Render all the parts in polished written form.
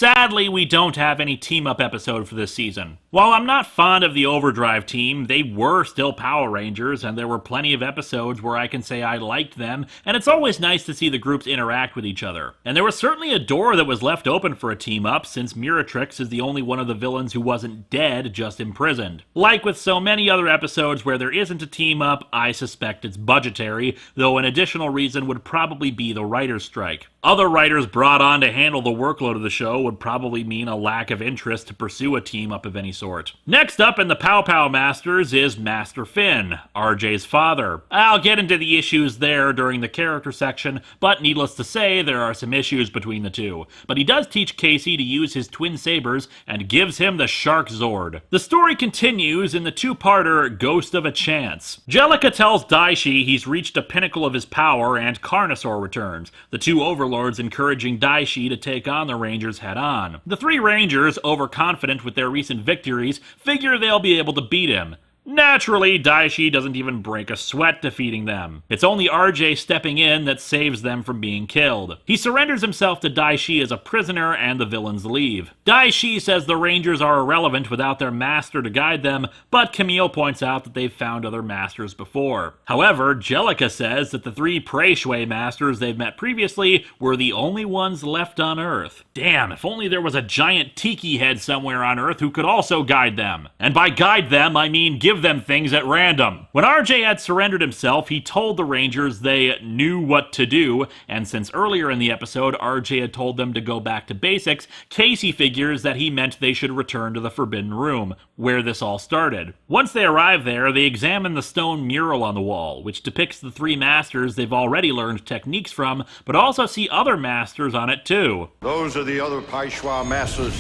Sadly, we don't have any team-up episode for this season. While I'm not fond of the Overdrive team, they were still Power Rangers, and there were plenty of episodes where I can say I liked them, and it's always nice to see the groups interact with each other. And there was certainly a door that was left open for a team-up, since Miratrix is the only one of the villains who wasn't dead, just imprisoned. Like with so many other episodes where there isn't a team-up, I suspect it's budgetary, though an additional reason would probably be the writer's strike. Other writers brought on to handle the workload of the show would probably mean a lack of interest to pursue a team-up of any sort. Next up in the Pow Pow Masters is Master Finn, RJ's father. I'll get into the issues there during the character section, but needless to say, there are some issues between the two. But he does teach Casey to use his twin sabers and gives him the Shark Zord. The story continues in the two-parter Ghost of a Chance. Jellica tells Daishi he's reached a pinnacle of his power and Carnosaur returns, the two overlords encouraging Daishi to take on the Rangers head-on. The three Rangers, overconfident with their recent victories, figure they'll be able to beat him. Naturally, Daishi doesn't even break a sweat defeating them. It's only RJ stepping in that saves them from being killed. He surrenders himself to Daishi as a prisoner and the villains leave. Daishi says the Rangers are irrelevant without their master to guide them, but Camille points out that they've found other masters before. However, Jellica says that the three Prey Shui masters they've met previously were the only ones left on Earth. Damn, if only there was a giant tiki head somewhere on Earth who could also guide them. And by guide them, I mean give them things at random. When RJ had surrendered himself, he told the Rangers they knew what to do, and since earlier in the episode RJ had told them to go back to basics, Casey figures that he meant they should return to the Forbidden Room, where this all started. Once they arrive there, they examine the stone mural on the wall, which depicts the three masters they've already learned techniques from, but also see other masters on it too. Those are the other Pai Shui masters.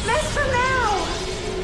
Master Mao!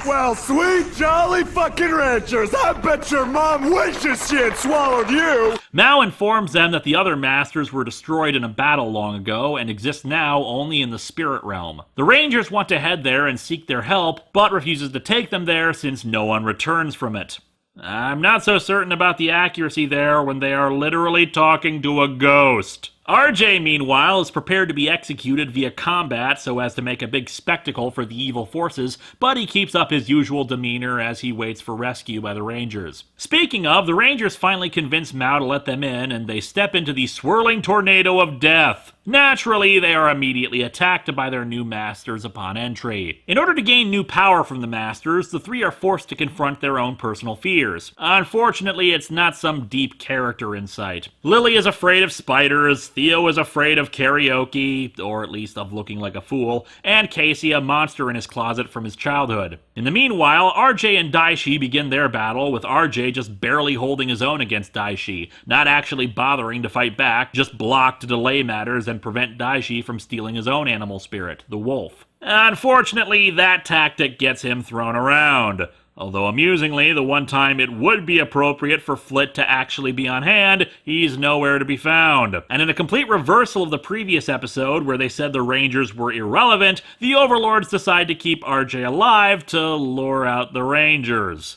Well, sweet jolly fucking ranchers, I bet your mom wishes she had swallowed you! Mao informs them that the other masters were destroyed in a battle long ago and exist now only in the spirit realm. The Rangers want to head there and seek their help, but refuses to take them there since no one returns from it. I'm not so certain about the accuracy there when they are literally talking to a ghost. RJ, meanwhile, is prepared to be executed via combat so as to make a big spectacle for the evil forces, but he keeps up his usual demeanor as he waits for rescue by the Rangers. Speaking of, the Rangers finally convince Mao to let them in, and they step into the swirling tornado of death. Naturally, they are immediately attacked by their new masters upon entry. In order to gain new power from the masters, the three are forced to confront their own personal fears. Unfortunately, it's not some deep character insight. Lily is afraid of spiders, Theo is afraid of karaoke, or at least of looking like a fool, and Casey a monster in his closet from his childhood. In the meanwhile, RJ and Daishi begin their battle, with RJ just barely holding his own against Daishi, not actually bothering to fight back, just block to delay matters and prevent Daishi from stealing his own animal spirit, the wolf. Unfortunately, that tactic gets him thrown around. Although amusingly, the one time it would be appropriate for Flit to actually be on hand, he's nowhere to be found. And in a complete reversal of the previous episode, where they said the Rangers were irrelevant, the Overlords decide to keep RJ alive to lure out the Rangers.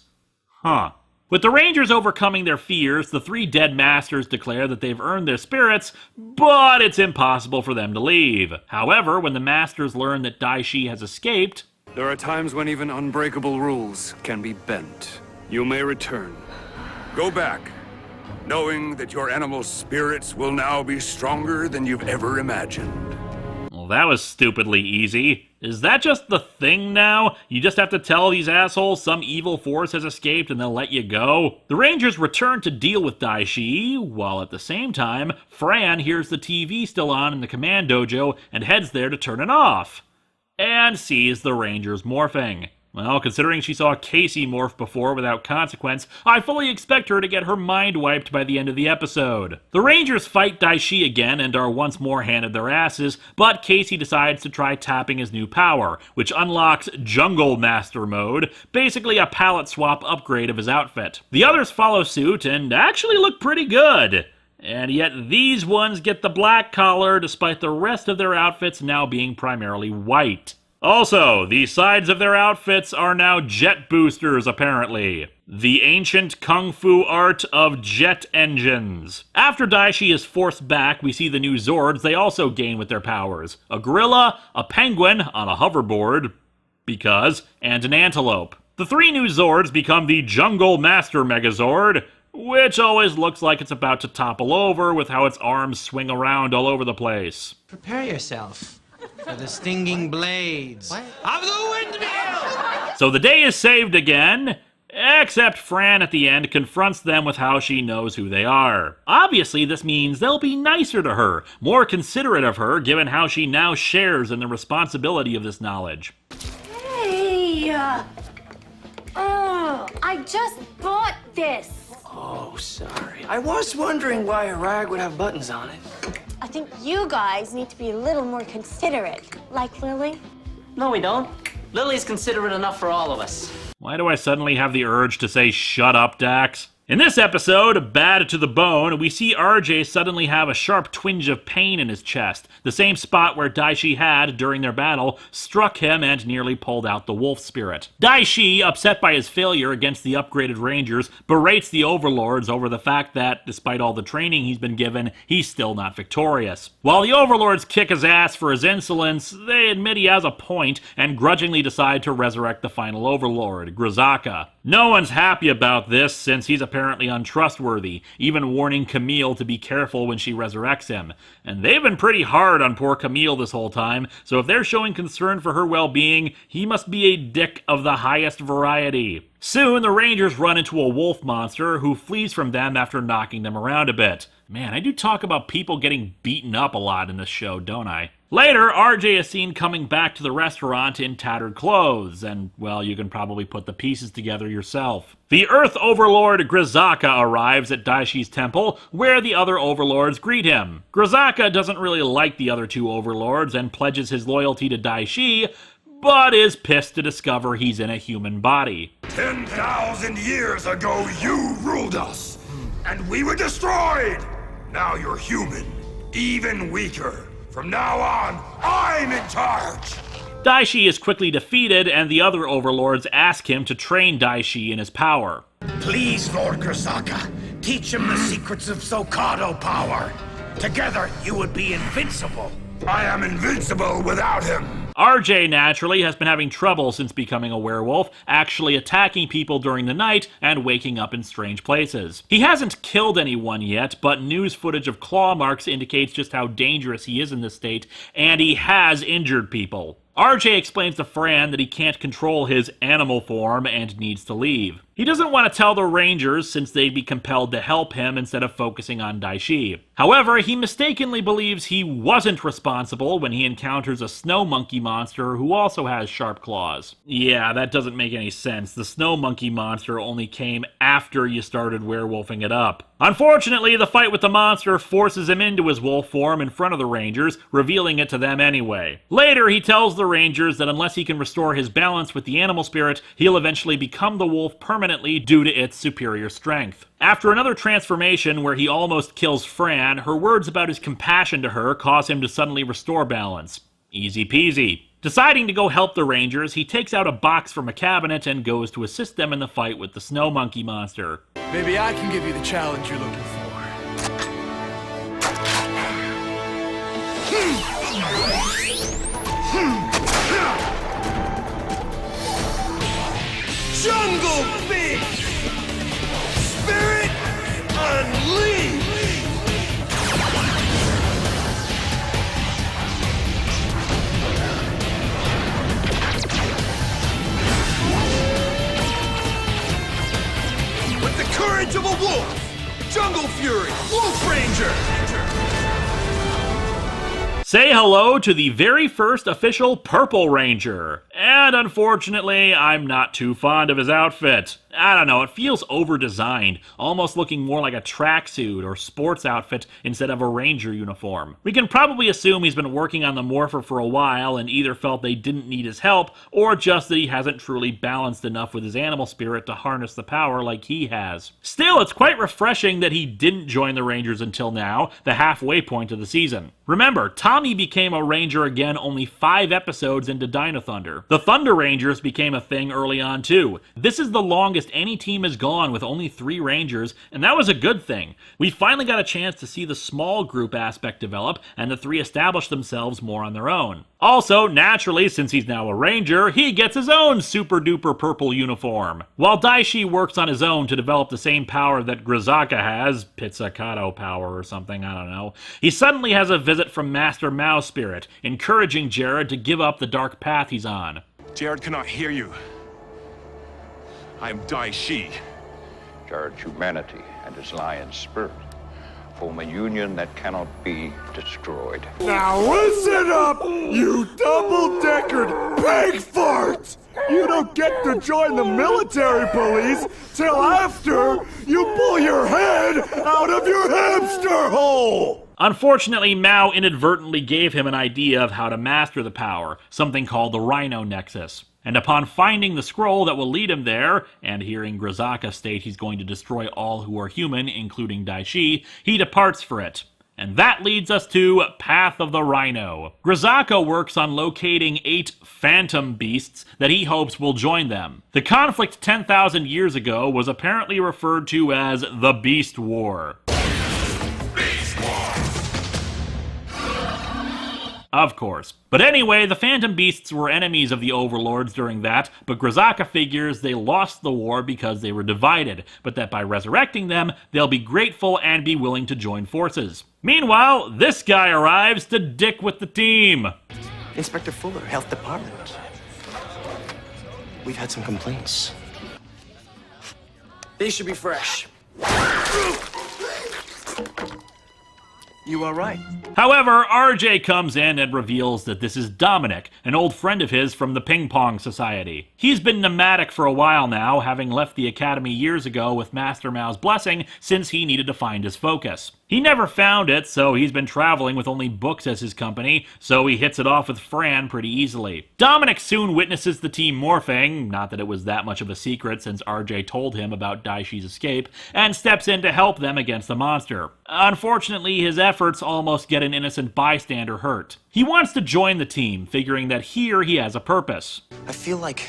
Huh. With the Rangers overcoming their fears, the three dead masters declare that they've earned their spirits, but it's impossible for them to leave. However, when the masters learn that Daishi has escaped, there are times when even unbreakable rules can be bent. You may return. Go back, knowing that your animal spirits will now be stronger than you've ever imagined. Well, that was stupidly easy. Is that just the thing now? You just have to tell these assholes some evil force has escaped and they'll let you go? The Rangers return to deal with Daishi, while at the same time, Fran hears the TV still on in the command dojo and heads there to turn it off. And sees the Rangers morphing. Well, considering she saw Casey morph before without consequence, I fully expect her to get her mind wiped by the end of the episode. The Rangers fight Daishi again and are once more handed their asses, but Casey decides to try tapping his new power, which unlocks Jungle Master Mode, basically a palette swap upgrade of his outfit. The others follow suit and actually look pretty good. And yet these ones get the black collar despite the rest of their outfits now being primarily white. Also, the sides of their outfits are now jet boosters, apparently. The ancient kung fu art of jet engines. After Daishi is forced back, we see the new Zords they also gain with their powers. A gorilla, a penguin on a hoverboard, and an antelope. The three new Zords become the Jungle Master Megazord, which always looks like it's about to topple over with how its arms swing around all over the place. Prepare yourself for the stinging blades of the windmill! So the day is saved again, except Fran at the end confronts them with how she knows who they are. Obviously, this means they'll be nicer to her, more considerate of her, given how she now shares in the responsibility of this knowledge. Hey! I just bought this. Oh, sorry. I was wondering why a rag would have buttons on it. I think you guys need to be a little more considerate. Like Lily? No, we don't. Lily's considerate enough for all of us. Why do I suddenly have the urge to say shut up, Dax? In this episode, Bad to the Bone, we see RJ suddenly have a sharp twinge of pain in his chest, the same spot where Daishi had, during their battle, struck him and nearly pulled out the wolf spirit. Daishi, upset by his failure against the upgraded Rangers, berates the Overlords over the fact that, despite all the training he's been given, he's still not victorious. While the Overlords kick his ass for his insolence, they admit he has a point and grudgingly decide to resurrect the final Overlord, Grisaka. No one's happy about this, since he's apparently untrustworthy, even warning Camille to be careful when she resurrects him. And they've been pretty hard on poor Camille this whole time, so if they're showing concern for her well-being, he must be a dick of the highest variety. Soon, the Rangers run into a wolf monster who flees from them after knocking them around a bit. Man, I do talk about people getting beaten up a lot in this show, don't I? Later, RJ is seen coming back to the restaurant in tattered clothes, and, well, you can probably put the pieces together yourself. The Earth Overlord Grisaka arrives at Daishi's temple, where the other Overlords greet him. Grisaka doesn't really like the other two Overlords and pledges his loyalty to Daishi, but is pissed to discover he's in a human body. 10,000 years ago, you ruled us, and we were destroyed. Now you're human, even weaker. From now on, I'm in charge! Daishi is quickly defeated, and the other Overlords ask him to train Daishi in his power. Please, Lord Grisaka, teach him the secrets of Sokado power. Together, you would be invincible. I am invincible without him. RJ, naturally, has been having trouble since becoming a werewolf, actually attacking people during the night and waking up in strange places. He hasn't killed anyone yet, but news footage of claw marks indicates just how dangerous he is in this state, and he has injured people. RJ explains to Fran that he can't control his animal form and needs to leave. He doesn't want to tell the Rangers since they'd be compelled to help him instead of focusing on Daishi. However, he mistakenly believes he wasn't responsible when he encounters a snow monkey monster who also has sharp claws. Yeah, that doesn't make any sense. The snow monkey monster only came after you started werewolfing it up. Unfortunately, the fight with the monster forces him into his wolf form in front of the Rangers, revealing it to them anyway. Later, he tells the Rangers that unless he can restore his balance with the animal spirit, he'll eventually become the wolf permanently due to its superior strength. After another transformation where he almost kills Fran, her words about his compassion to her cause him to suddenly restore balance. Easy peasy. Deciding to go help the Rangers, he takes out a box from a cabinet and goes to assist them in the fight with the snow monkey monster. Maybe I can give you the challenge you're looking for. Jungle Beast! Spirit Unleashed! With the courage of a wolf! Jungle Fury! Wolf Ranger! Say hello to the very first official Purple Ranger. And unfortunately, I'm not too fond of his outfit. I don't know, it feels over-designed, almost looking more like a tracksuit or sports outfit instead of a ranger uniform. We can probably assume he's been working on the Morpher for a while and either felt they didn't need his help, or just that he hasn't truly balanced enough with his animal spirit to harness the power like he has. Still, it's quite refreshing that he didn't join the Rangers until now, the halfway point of the season. Remember, Tommy became a Ranger again only 5 episodes into Dino Thunder. The Thunder Rangers became a thing early on too. This is the longest any team has gone with only 3 Rangers, and that was a good thing. We finally got a chance to see the small group aspect develop, and the 3 establish themselves more on their own. Also, naturally, since he's now a Ranger, he gets his own super-duper purple uniform. While Daishi works on his own to develop the same power that Grisaka has, pizzicato power or something, I don't know, he suddenly has a visit from Master Mouse Spirit, encouraging Jared to give up the dark path he's on. Jared cannot hear you. I am Daishi. Jared's humanity and his lion's spirit form a union that cannot be destroyed. Now listen up, you double-deckered pig farts! You don't get to join the military police till after you pull your head out of your hamster hole! Unfortunately, Mao inadvertently gave him an idea of how to master the power, something called the Rhino Nexus. And upon finding the scroll that will lead him there, and hearing Grisaka state he's going to destroy all who are human, including Daishi, he departs for it. And that leads us to Path of the Rhino. Grisaka works on locating 8 phantom beasts that he hopes will join them. The conflict 10,000 years ago was apparently referred to as the Beast War. Of course. But anyway, the Phantom Beasts were enemies of the Overlords during that, but Grisaka figures they lost the war because they were divided, but that by resurrecting them, they'll be grateful and be willing to join forces. Meanwhile, this guy arrives to dick with the team. Inspector Fuller, Health Department. We've had some complaints. They should be fresh. You are right. However, RJ comes in and reveals that this is Dominic, an old friend of his from the Ping Pong Society. He's been nomadic for a while now, having left the academy years ago with Master Mao's blessing since he needed to find his focus. He never found it, so he's been traveling with only books as his company, so he hits it off with Fran pretty easily. Dominic soon witnesses the team morphing, not that it was that much of a secret since RJ told him about Daishi's escape, and steps in to help them against the monster. Unfortunately, his efforts almost get an innocent bystander hurt. He wants to join the team, figuring that here he has a purpose. I feel like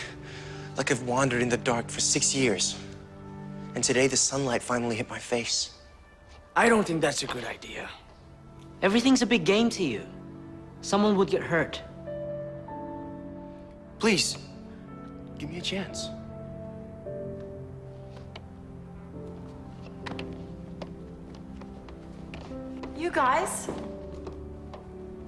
I've wandered in the dark for 6 years. And today the sunlight finally hit my face. I don't think that's a good idea. Everything's a big game to you. Someone would get hurt. Please, give me a chance. You guys?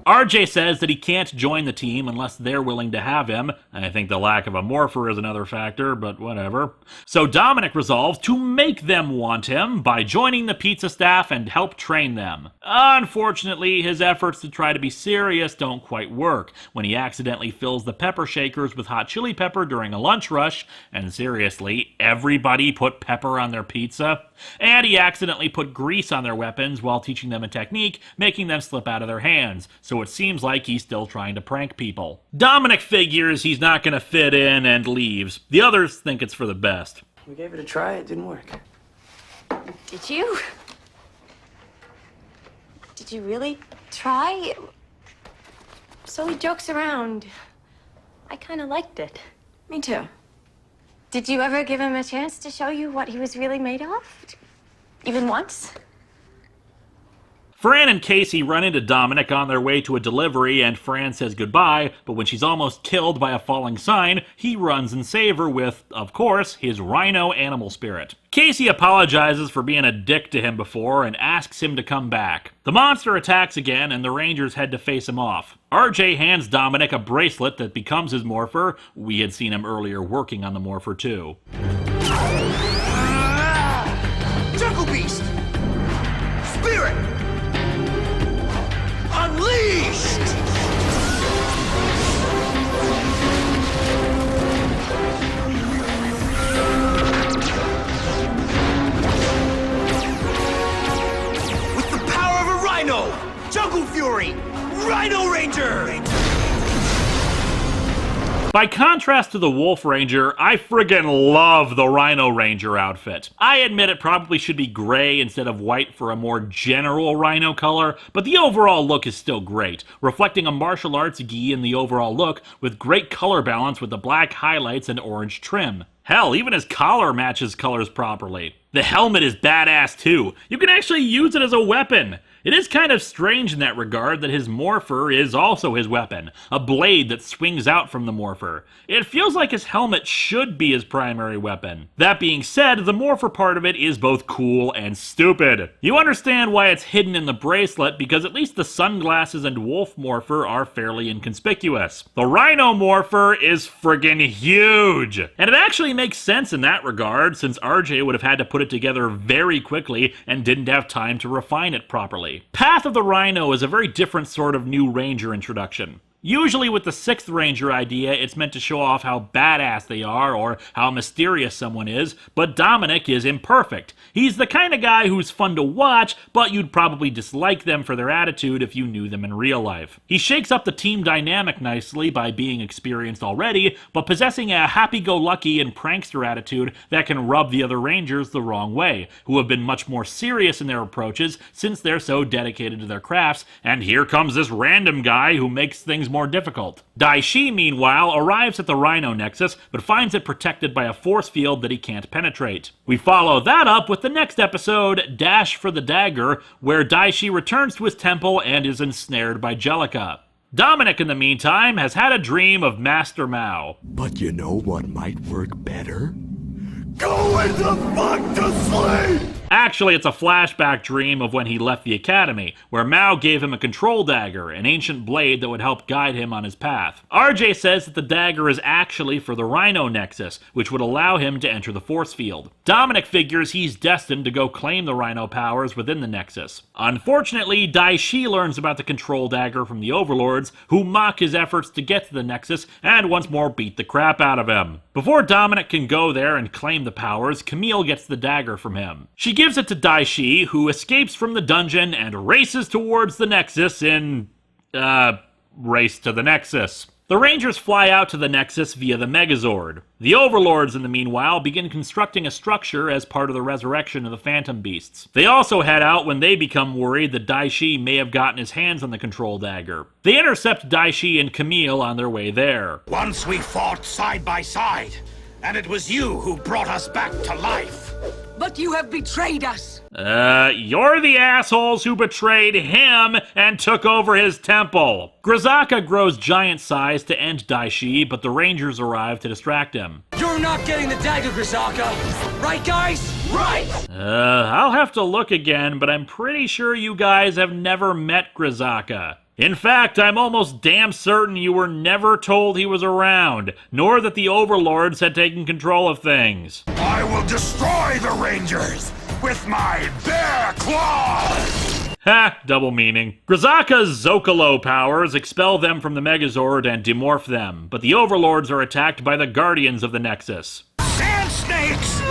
RJ says that he can't join the team unless they're willing to have him. I think the lack of a morpher is another factor, but whatever. So Dominic resolves to make them want him by joining the pizza staff and help train them. Unfortunately, his efforts to try to be serious don't quite work when he accidentally fills the pepper shakers with hot chili pepper during a lunch rush, and seriously, everybody put pepper on their pizza? And he accidentally put grease on their weapons while teaching them a technique, making them slip out of their hands, so it seems like he's still trying to prank people. Dominic figures he's not gonna fit in and leaves. The others think it's for the best. We gave it a try, it didn't work. Did you? Did you really try? So he jokes around. I kind of liked it. Me too. Did you ever give him a chance to show you what he was really made of? Even once? Fran and Casey run into Dominic on their way to a delivery, and Fran says goodbye, but when she's almost killed by a falling sign, he runs and saves her with, of course, his rhino animal spirit. Casey apologizes for being a dick to him before and asks him to come back. The monster attacks again, and the Rangers head to face him off. RJ hands Dominic a bracelet that becomes his morpher. We had seen him earlier working on the morpher too. Jungle Beast! Spirit! Unleashed! By contrast to the Wolf Ranger, I friggin' love the Rhino Ranger outfit. I admit it probably should be gray instead of white for a more general rhino color, but the overall look is still great, reflecting a martial arts gi in the overall look with great color balance with the black highlights and orange trim. Hell, even his collar matches colors properly. The helmet is badass too. You can actually use it as a weapon. It is kind of strange in that regard that his morpher is also his weapon, a blade that swings out from the morpher. It feels like his helmet should be his primary weapon. That being said, the morpher part of it is both cool and stupid. You understand why it's hidden in the bracelet because at least the sunglasses and wolf morpher are fairly inconspicuous. The rhino morpher is friggin' huge! And it actually makes sense in that regard since RJ would have had to put it together very quickly and didn't have time to refine it properly. Path of the Rhino is a very different sort of new Ranger introduction. Usually with the 6th Ranger idea, it's meant to show off how badass they are or how mysterious someone is, but Dominic is imperfect. He's the kind of guy who's fun to watch, but you'd probably dislike them for their attitude if you knew them in real life. He shakes up the team dynamic nicely by being experienced already, but possessing a happy-go-lucky and prankster attitude that can rub the other Rangers the wrong way, who have been much more serious in their approaches since they're so dedicated to their crafts, and here comes this random guy who makes things more difficult. Daishi, meanwhile, arrives at the Rhino Nexus, but finds it protected by a force field that he can't penetrate. We follow that up with the next episode, Dash for the Dagger, where Daishi returns to his temple and is ensnared by Jellica. Dominic, in the meantime, has had a dream of Master Mao. But you know what might work better? Go the fuck to sleep! Actually, it's a flashback dream of when he left the academy, where Mao gave him a control dagger, an ancient blade that would help guide him on his path. RJ says that the dagger is actually for the Rhino Nexus, which would allow him to enter the force field. Dominic figures he's destined to go claim the Rhino powers within the Nexus. Unfortunately, Daishi learns about the control dagger from the Overlords, who mock his efforts to get to the Nexus and once more beat the crap out of him. Before Dominic can go there and claim the powers, Camille gets the dagger from him. She gives it to Daishi, who escapes from the dungeon and races towards the Nexus in... Race to the Nexus. The Rangers fly out to the Nexus via the Megazord. The Overlords, in the meanwhile, begin constructing a structure as part of the resurrection of the Phantom Beasts. They also head out when they become worried that Daishi may have gotten his hands on the control dagger. They intercept Daishi and Camille on their way there. Once we fought side by side, and it was you who brought us back to life. But you have betrayed us! You're the assholes who betrayed him and took over his temple! Grisaka grows giant size to end Daishi, but the Rangers arrive to distract him. You're not getting the dagger, Grisaka! Right, guys? Right! I'll have to look again, but I'm pretty sure you guys have never met Grisaka. In fact, I'm almost damn certain you were never told he was around, nor that the Overlords had taken control of things. I will destroy the Rangers with my bare claws! Ha! Double meaning. Grisaka's Zocalo powers expel them from the Megazord and demorph them, but the Overlords are attacked by the Guardians of the Nexus. Sand snakes!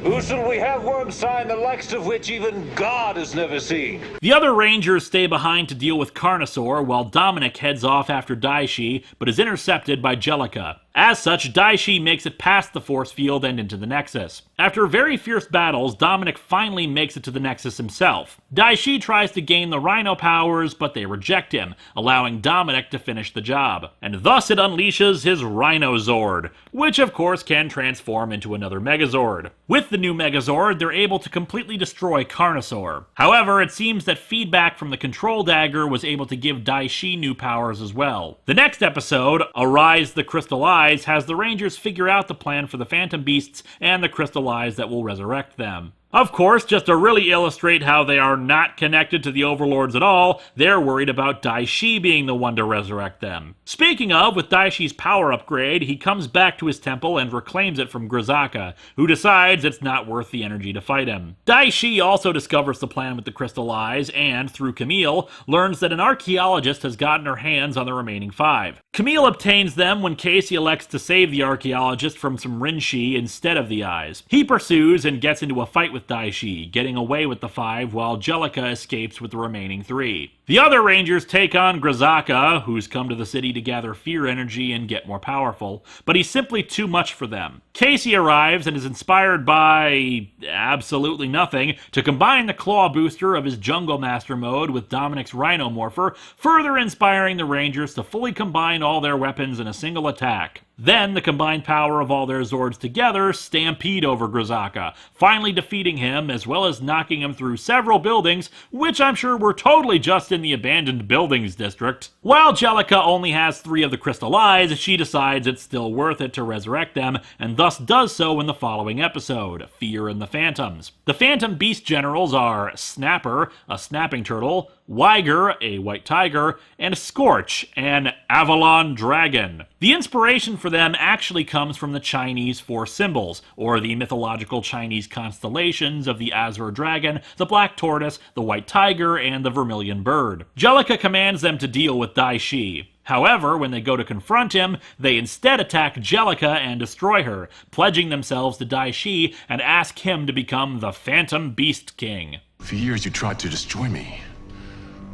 Who shall we have worm sign the likes of which even God has never seen? The other Rangers stay behind to deal with Carnosaur, while Dominic heads off after Daishi, but is intercepted by Jellica. As such, Daishi makes it past the force field and into the Nexus. After very fierce battles, Dominic finally makes it to the Nexus himself. Daishi tries to gain the Rhino powers, but they reject him, allowing Dominic to finish the job. And thus it unleashes his Rhino Zord, which of course can transform into another Megazord. With the new Megazord, they're able to completely destroy Carnosaur. However, it seems that feedback from the control dagger was able to give Daishi new powers as well. The next episode, Arise the Crystal Eye, has the Rangers figure out the plan for the Phantom Beasts and the crystal eyes that will resurrect them. Of course, just to really illustrate how they are not connected to the Overlords at all, they're worried about Daishi being the one to resurrect them. Speaking of, with Daishi's power upgrade, he comes back to his temple and reclaims it from Grisaka, who decides it's not worth the energy to fight him. Daishi also discovers the plan with the crystal eyes and, through Camille, learns that an archaeologist has gotten her hands on the remaining 5. Camille obtains them when Casey elects to save the archaeologist from some Rinshi instead of the eyes. He pursues and gets into a fight with Daishi, getting away with the 5 while Jellica escapes with the remaining 3. The other Rangers take on Grisaka, who's come to the city to gather fear energy and get more powerful, but he's simply too much for them. Casey arrives and is inspired by absolutely nothing to combine the claw booster of his Jungle Master mode with Dominic's Rhino Morpher, further inspiring the Rangers to fully combine all their weapons in a single attack. Then, the combined power of all their Zords together stampede over Grisaka, finally defeating him as well as knocking him through several buildings, which I'm sure were totally just in the abandoned buildings district. While Jellica only has 3 of the crystal eyes, she decides it's still worth it to resurrect them, and thus does so in the following episode, Fear and the Phantoms. The Phantom Beast Generals are Snapper, a snapping turtle, Weiger, a white tiger, and Scorch, an Avalon dragon. The inspiration for them actually comes from the Chinese 4 symbols, or the mythological Chinese constellations of the Azure dragon, the black tortoise, the white tiger, and the vermilion bird. Jellica commands them to deal with Dai Shi. However, when they go to confront him, they instead attack Jellica and destroy her, pledging themselves to Dai Shi and ask him to become the Phantom Beast King. For years you tried to destroy me.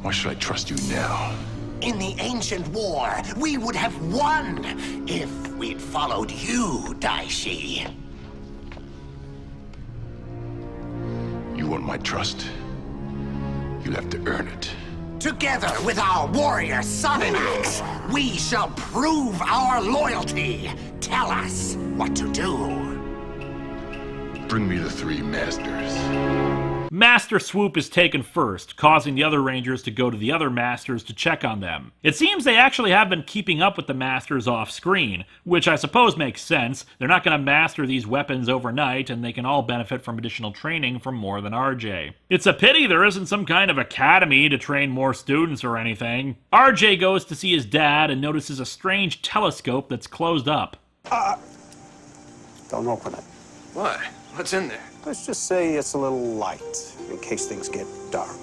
Why should I trust you now? In the ancient war, we would have won if we'd followed you, Dai Shi. You want my trust? You'll have to earn it. Together with our warrior Sonimax, we shall prove our loyalty. Tell us what to do. Bring me the 3 masters. Master Swoop is taken first, causing the other Rangers to go to the other Masters to check on them. It seems they actually have been keeping up with the Masters off-screen, which I suppose makes sense. They're not going to master these weapons overnight, and they can all benefit from additional training from more than RJ. It's a pity there isn't some kind of academy to train more students or anything. RJ goes to see his dad and notices a strange telescope that's closed up. Don't open it. What? What's in there? Let's just say it's a little light, in case things get dark.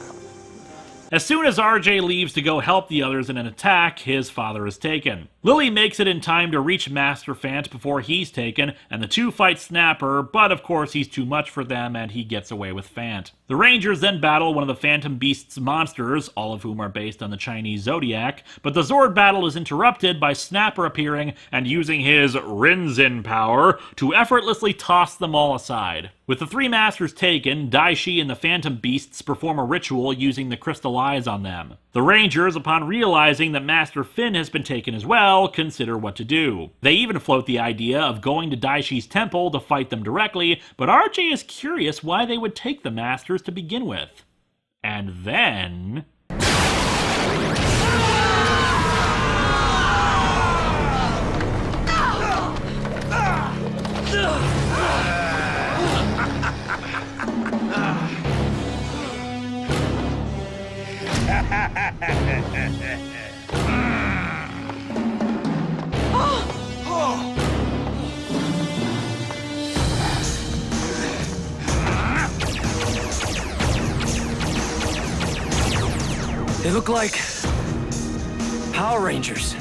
As soon as RJ leaves to go help the others in an attack, his father is taken. Lily makes it in time to reach Master Fant before he's taken, and the 2 fight Snapper, but of course he's too much for them and he gets away with Fant. The Rangers then battle one of the Phantom Beast's monsters, all of whom are based on the Chinese zodiac, but the Zord battle is interrupted by Snapper appearing and using his Rinzin power to effortlessly toss them all aside. With the 3 masters taken, Dai Shi and the Phantom Beasts perform a ritual using the crystal eyes on them. The Rangers, upon realizing that Master Finn has been taken as well, consider what to do. They even float the idea of going to Dai Shi's temple to fight them directly, but RJ is curious why they would take the masters to begin with. And then... They look like Power Rangers.